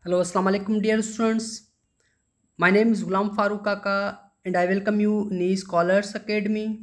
Hello, Assalamu alaikum, dear students. My name is Ghulam Farooq Kaka, and I welcome you in the Scholars Academy.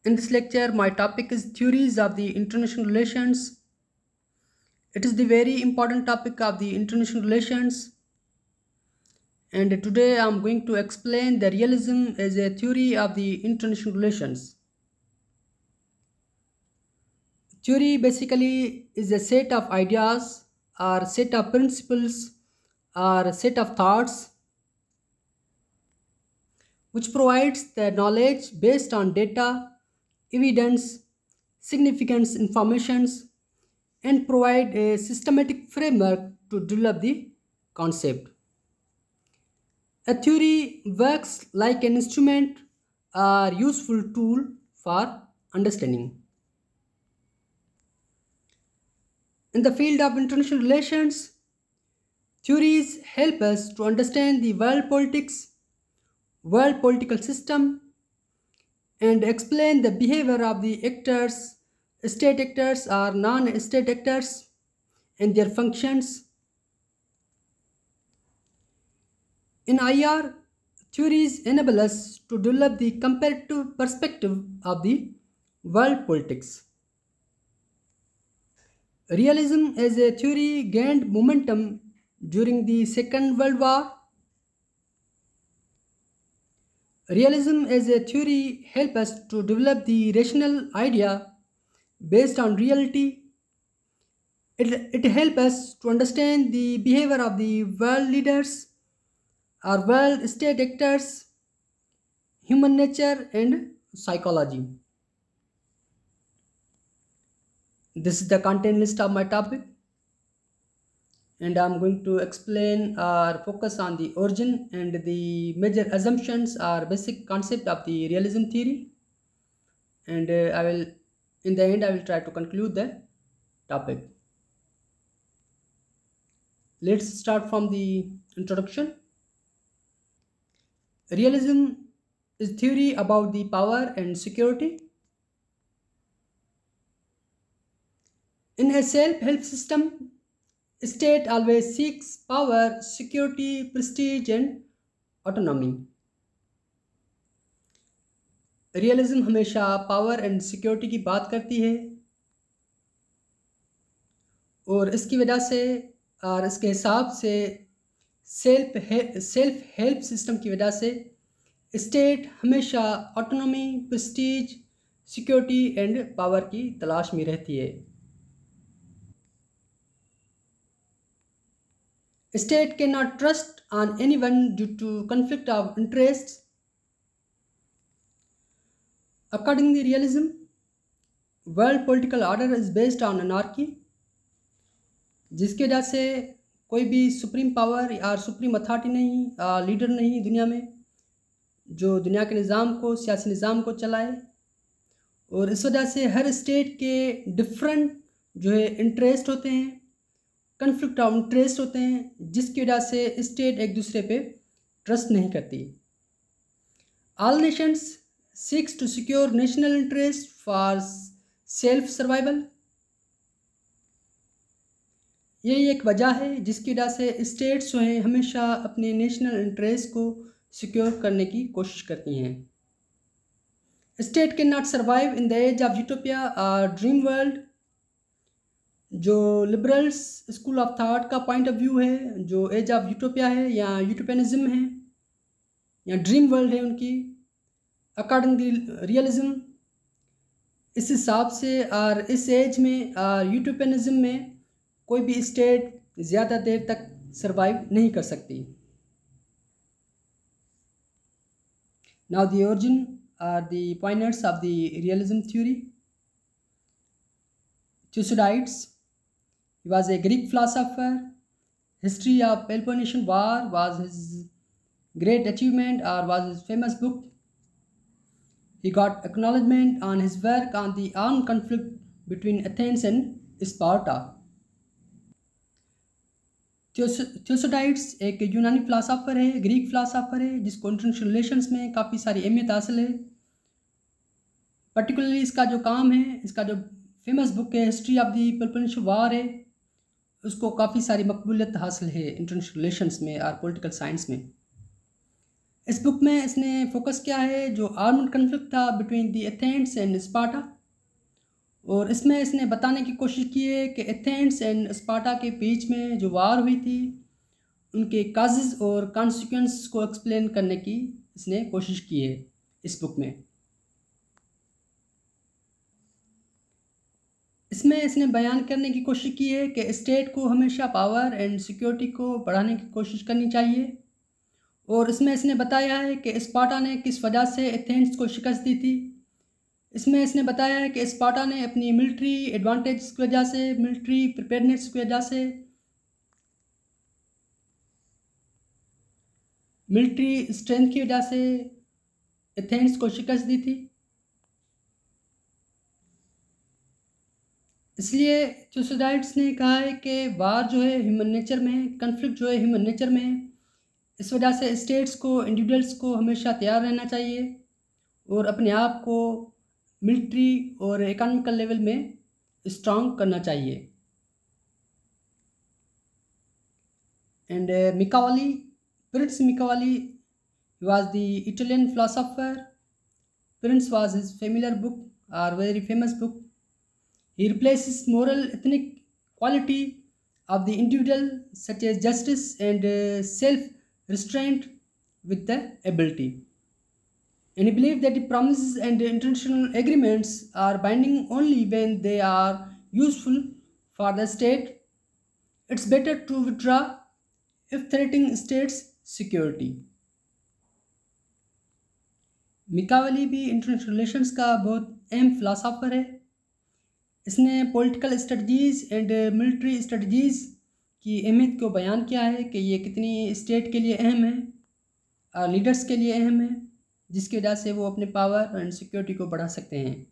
In this lecture, my topic is theories of the international relations. It is the very important topic of the international relations, and today I am going to explain the realism as a theory of the international relations. Theory basically is a set of ideas or set of principles or set of thoughts which provides the knowledge based on data, evidence, significance informations, and provide a systematic framework to develop the concept. A theory works like an instrument or useful tool for understanding. In the field of international relations, theories help us to understand the world politics, world political system, and explain the behavior of the actors, state actors or non-state actors, and their functions. In IR, theories enable us to develop the comparative perspective of the world politics. Realism as a theory gained momentum during the Second World War. Realism as a theory helps us to develop the rational idea based on reality. It helps us to understand the behavior of the world leaders or world state actors, human nature, and psychology. This is the content list of my topic, and I'm going to explain or focus on the origin and the major assumptions or basic concept of the realism theory. And in the end, I will try to conclude the topic. Let's start from the introduction. Realism is theory about the power and security. In a self-help system, state always seeks power, security, prestige, and autonomy. Realism हमेशा power and security की बात करती है और इसकी वजह से और इसके हिसाब से सेल्फ हेल्प सिस्टम की वजह से स्टेट हमेशा autonomy, Prestige, security and power की तलाश में रहती है. State cannot trust on anyone due to conflict of interests. According to realism, world political order is based on anarchy, जिसकी वजह से कोई भी सुप्रीम पावर या सुप्रीम अथॉरिटी नहीं, लीडर नहीं दुनिया में जो दुनिया के निज़ाम को, सियासी निज़ाम को चलाए. और इस वजह से हर स्टेट के डिफरेंट जो है इंटरेस्ट होते हैं, कन्फ्लिक्ट ऑफ इंटरेस्ट होते हैं, जिसकी वजह से स्टेट एक दूसरे पे ट्रस्ट नहीं करती. All nations seeks to secure national interest for self survival. यही एक वजह है जिसकी वजह से स्टेट्स जो हैं हमेशा अपने नेशनल इंटरेस्ट को सिक्योर करने की कोशिश करती हैं. State can not survive in the age of utopia और ड्रीम वर्ल्ड. जो लिबरल्स स्कूल ऑफ थॉट का पॉइंट ऑफ व्यू है, जो एज ऑफ यूटोपिया है या यूटोपियनिज्म है या ड्रीम वर्ल्ड है उनकी, अकॉर्डिंग द रियलिज्म इस हिसाब से और इस एज में और यूटोपियनिज्म में कोई भी स्टेट ज़्यादा देर तक सर्वाइव नहीं कर सकती. Now the origin are the pointers of the realism theory. Thucydides, he was a Greek philosopher. History of Peloponnesian War was his great achievement or was his famous book. He got acknowledgement on his work on the armed conflict between Athens and Sparta. Thucydides एक यूनानी philosopher है, Greek philosopher है, जिसको international relations में काफ़ी सारी अहमियत हासिल है. पर्टिकुलरली इसका जो काम है, इसका जो फेमस बुक है हिस्ट्री ऑफ द पेलोपोनेशियन वार है, उसको काफ़ी सारी मकबूलियत हासिल है इंटरनेशनल रिलेशंस में और पॉलिटिकल साइंस में। इस बुक में इसने फोकस किया है जो आर्म्ड कन्फ्लिक्ट था between the Athens and Sparta, और इसमें इसने बताने की कोशिश की है कि एथेंस एंड स्पार्टा के बीच में जो वार हुई थी उनके काजेज़ और कॉन्सिक्वेंस को एक्सप्लेन करने की इसने कोशिश की है इस बुक में। इसमें इसने बयान करने की कोशिश की है कि स्टेट को हमेशा पावर एंड सिक्योरिटी को बढ़ाने की कोशिश करनी चाहिए, और इसमें इसने बताया है कि स्पार्टा ने किस वजह से एथेंस को शिकस्त दी थी। इसमें इसने बताया है कि स्पार्टा ने अपनी मिलिट्री एडवांटेज की वजह से, मिलिट्री प्रिपेयरनेस की वजह से, मिलिट्री स्ट्रेंथ की वजह से एथेंस को शिकस्त दी थी। इसलिए थ्यूसिडाइड्स ने कहा है कि वार जो है ह्यूमन नेचर में है, कन्फ्लिक्ट जो है ह्यूमन नेचर में है। इस वजह से स्टेट्स को, इंडिविजुअल्स को हमेशा तैयार रहना चाहिए और अपने आप को मिलिट्री और इकोनॉमिकल लेवल में स्ट्रांग करना चाहिए। And Machiavelli, prince Machiavelli was the Italian philosopher. Prince was his familiar book or very famous book. He replaces moral ethnic quality of the individual such as justice and self-restraint with the ability. And he believed that the promises and international agreements are binding only when they are useful for the state. It's better to withdraw if threatening state's security. मिकावली भी international relations का बहुत अहम philosopher है। इसने political strategies and military strategies की अहमियत को बयान किया है कि ये कितनी स्टेट के लिए अहम है और लीडर्स के लिए अहम है, जिसकी वजह से वो अपने पावर एंड सिक्योरिटी को बढ़ा सकते हैं।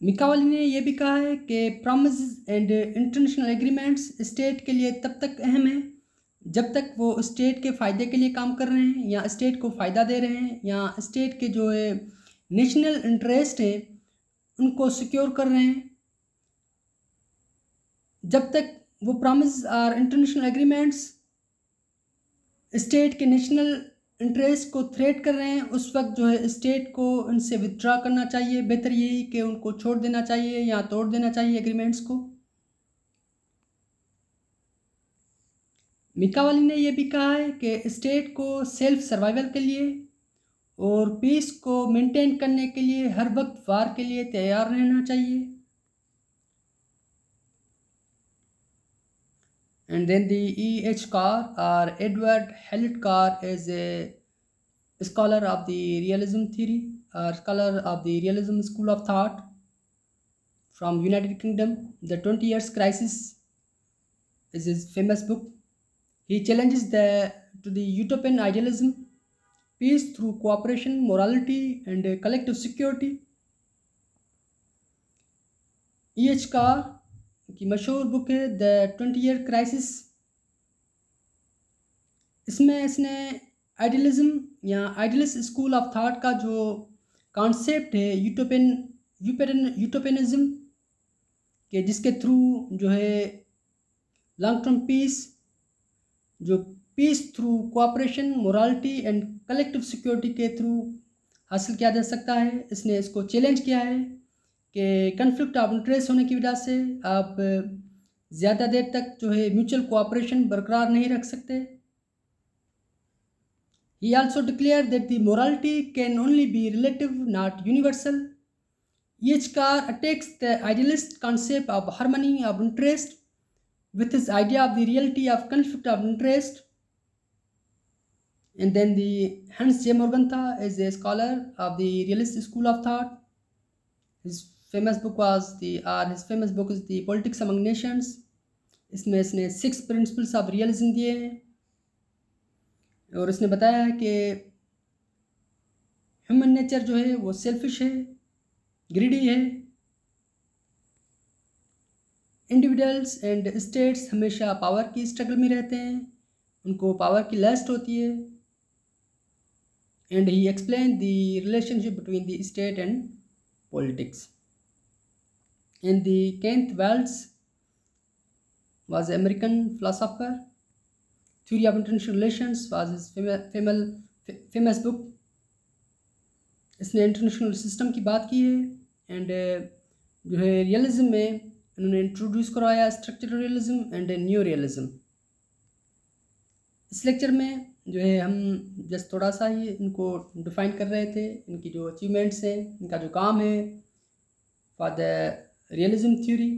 मिकावली ने यह भी कहा है कि promise and international agreements state के लिए तब तक अहम है जब तक वो स्टेट के फ़ायदे के लिए काम कर रहे हैं या स्टेट को फ़ायदा दे रहे हैं या स्टेट के जो है नेशनल इंटरेस्ट है उनको सिक्योर कर रहे हैं। जब तक वो प्रॉमिस और इंटरनेशनल एग्रीमेंट्स स्टेट के नेशनल इंटरेस्ट को थ्रेट कर रहे हैं उस वक्त जो है स्टेट को उनसे विथड्रॉ करना चाहिए। बेहतर यही कि उनको छोड़ देना चाहिए या तोड़ देना चाहिए एग्रीमेंट्स को। मिकावली ने यह भी कहा है कि स्टेट को सेल्फ सर्वाइवल के लिए और पीस को मेंटेन करने के लिए हर वक्त वार के लिए तैयार रहना चाहिए। And then the E.H. Carr or Edward Hallett Carr is a scholar of the realism theory or scholar of the realism school of thought from United Kingdom. The 20 Years Crisis is his famous book. He challenges to the utopian idealism, peace through cooperation, morality, and collective security. E.H. Carr की मशहूर book है the 20 Year Crisis। इसमें इसने idealism या idealist school of thought का जो concept है यूटोपियनिज्म के, जिसके थ्रू जो है लॉन्ग टर्म पीस, जो peace through cooperation, morality and collective security के थ्रू हासिल किया जा सकता है। इसने इसको चैलेंज किया है कि कन्फ्लिक्ट ऑफ इंटरेस्ट होने की वजह से आप ज़्यादा देर तक जो है म्यूचुअल कोऑपरेशन बरकरार नहीं रख सकते। He also declared that the morality can only be relative, not universal. E.H. Carr attacks the idealist concept of harmony of interest with his idea of the reality of conflict of interest. And then the Hans J. Morgenthau is a scholar of the realist school of thought. His famous book is the Politics Among Nations. इसमें इसने 6 principles of realism दिए हैं और इसने बताया है कि human nature जो है वो सेल्फिश है, ग्रीडी है। इंडिविजुअल्स एंड स्टेट्स हमेशा पावर की स्ट्रगल में रहते हैं, उनको पावर की लस्ट होती है। And he explain the relationship between the state and politics. And the Kenneth Waltz was an American philosopher. Theory of International Relations was his famous book. इसने इंटरनेशनल सिस्टम की बात की है एंड जो है रियलिज्म में इन्होंने इंट्रोड्यूस करवाया structural realism and new realism. इस लेक्चर में जो है हम जस्ट थोड़ा सा ही इनको डिफाइन कर रहे थे, इनकी जो अचीवमेंट्स हैं, इनका जो काम है for the realism theory.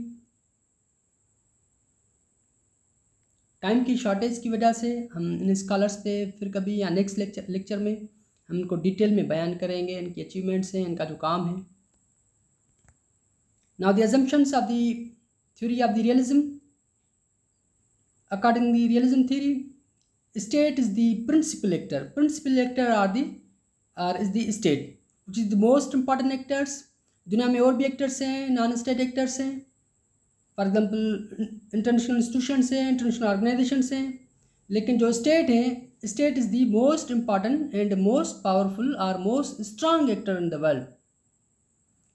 Time की शॉर्टेज की वजह से हम इन स्कॉलर्स पे फिर कभी या नेक्स्ट लेक्चर में हम इनको डिटेल में बयान करेंगे, इनकी अचीवमेंट्स हैं, इनका जो काम है। Now the assumptions of the theory of the realism. According the realism theory, state is the principal actor. Principal actor is the state, which is the most important actors. दुनिया में और भी एक्टर्स हैं, नॉन स्टेट एक्टर्स हैं, for example international institutions हैं, international organisations हैं। लेकिन जो स्टेट है, state is the most important and most powerful और most strong actor in the world,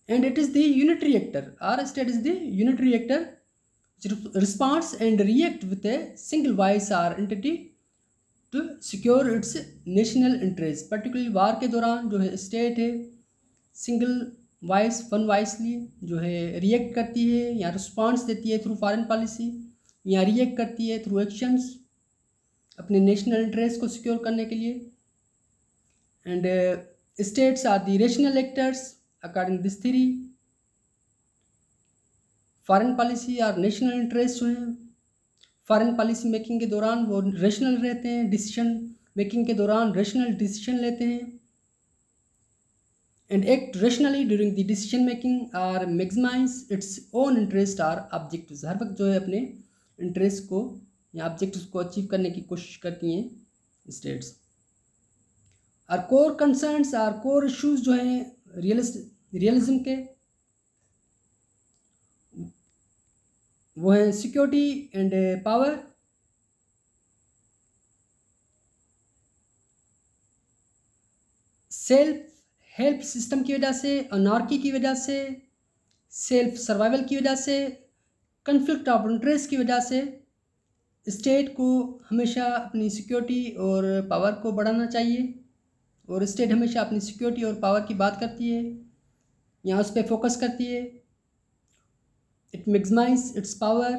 and it is the unitary actor, और state is the unitary actor response and react with a single voice और entity to secure its national interest. Particularly war के दौरान जो है state है single voice one वॉइसली जो है react करती है या रिस्पॉन्स देती है थ्रू फॉरेन पॉलिसी, या रिएक्ट करती है थ्रू एक्शंस अपने नेशनल इंटरेस्ट को सिक्योर करने के लिए। And states are the rational actors according this theory. Foreign policy और नेशनल इंटरेस्ट जो हैं, फॉरेन पॉलिसी मेकिंग के दौरान वो रेशनल रहते हैं, डिसीजन मेकिंग के दौरान रेशनल डिसीजन लेते हैं, and act rationally during the decision making और मैक्सिमाइज इट्स ओन इंटरेस्ट और ऑब्जेक्टिव्स। हर वक्त जो है अपने इंटरेस्ट को या ऑब्जेक्टिव्स को अचीव करने की कोशिश करती हैं स्टेट्स। और कोर कंसर्न्स और कोर इश्यूज जो हैं रियलिज्म के, वो है security and power, self help system की वजह से, अनार्की की वजह से, सेल्फ सर्वाइवल की वजह से, कन्फ्लिक्ट ऑफ इंटरेस्ट की वजह से स्टेट को हमेशा अपनी सिक्योरिटी और पावर को बढ़ाना चाहिए, और स्टेट हमेशा अपनी सिक्योरिटी और पावर की बात करती है या उस पर फोकस करती है। It maximize its power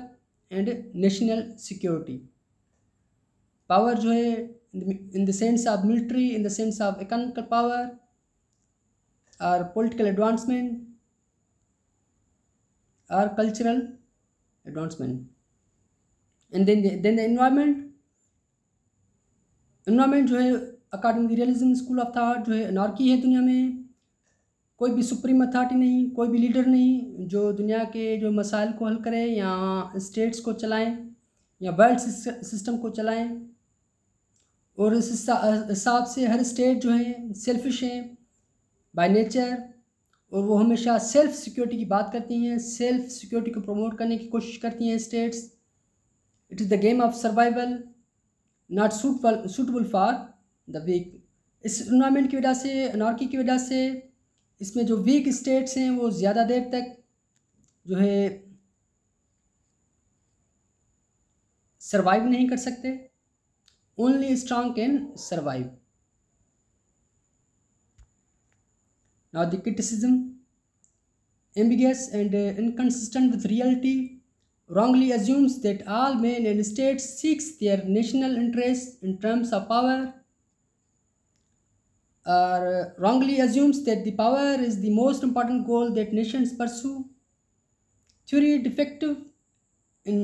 and national security. Power जो है in the sense of military, in the sense of economical power or political advancement or cultural advancement. And then the environment जो है according to the realism school of thought जो है anarchy है दुनिया में। कोई भी सुप्रीम अथॉरिटी नहीं, कोई भी लीडर नहीं जो दुनिया के जो मसाइल को हल करे या स्टेट्स को चलाएं या वर्ल्ड सिस्टम को चलाएं। और इस हिसाब से हर स्टेट जो है सेल्फिश हैं बाय नेचर, और वो हमेशा सेल्फ सिक्योरिटी की बात करती हैं, सेल्फ सिक्योरिटी को प्रमोट करने की कोशिश करती हैं states. It is the game of survival not suitable for the weak. इस एनवायरनमेंट की वजह से, अनार्की की वजह से, इसमें जो वीक स्टेट्स हैं वो ज़्यादा देर तक जो है सर्वाइव नहीं कर सकते। Only strong can survive. Now the criticism, ambiguous and inconsistent with reality, wrongly assumes that all men and states seeks their national interests in terms of power, or wrongly assumes that the power is the most important goal that nations pursue. Theory defective in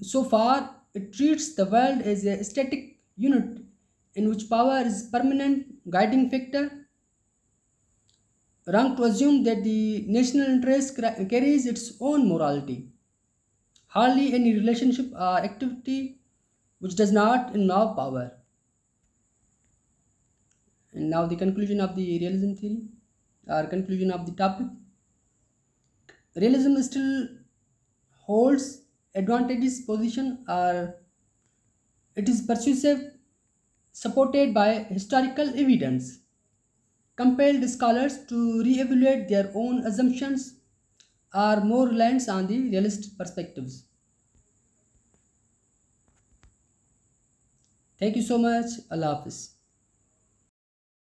so far it treats the world as a static unit in which power is permanent guiding factor. Wrong to assume that the national interest carries its own morality. Hardly any relationship or activity which does not involve power. And now the conclusion of the realism theory, or conclusion of the topic. Realism still holds advantageous position, or it is persuasive, supported by historical evidence, compelled scholars to re-evaluate their own assumptions, or more reliance on the realist perspectives. Thank you so much. अल्लाह हाफिज़।